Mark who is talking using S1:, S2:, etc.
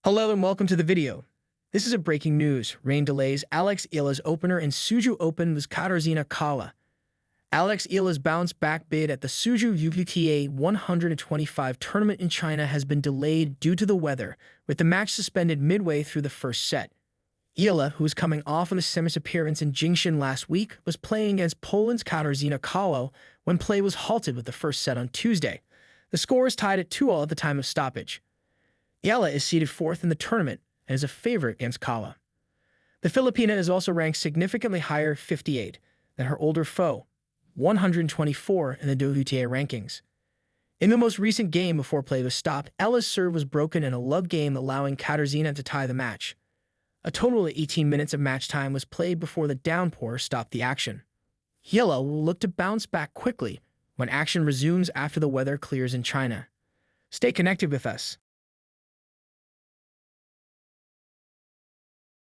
S1: Hello and welcome to the video. This is a breaking news. Rain delays Alex Eala's opener in Suzhou Open with Katarzyna Kawa. Alex Eala's bounce-back bid at the Suzhou WTA 125 tournament in China has been delayed due to the weather, with the match suspended midway through the first set. Eala, who was coming off of a semis appearance in Jingshan last week, was playing against Poland's Katarzyna Kawa when play was halted with the first set on Tuesday. The score is tied at 2-2 at the time of stoppage. Eala is seeded fourth in the tournament and is a favorite against Kawa. The Filipina is also ranked significantly higher, 58, than her older foe, 124 in the WTA rankings. In the most recent game before play was stopped, Eala's serve was broken in a love game, allowing Katarzyna to tie the match. A total of 18 minutes of match time was played before the downpour stopped the action. Eala will look to bounce back quickly when action resumes after the weather clears in China. Stay connected with us.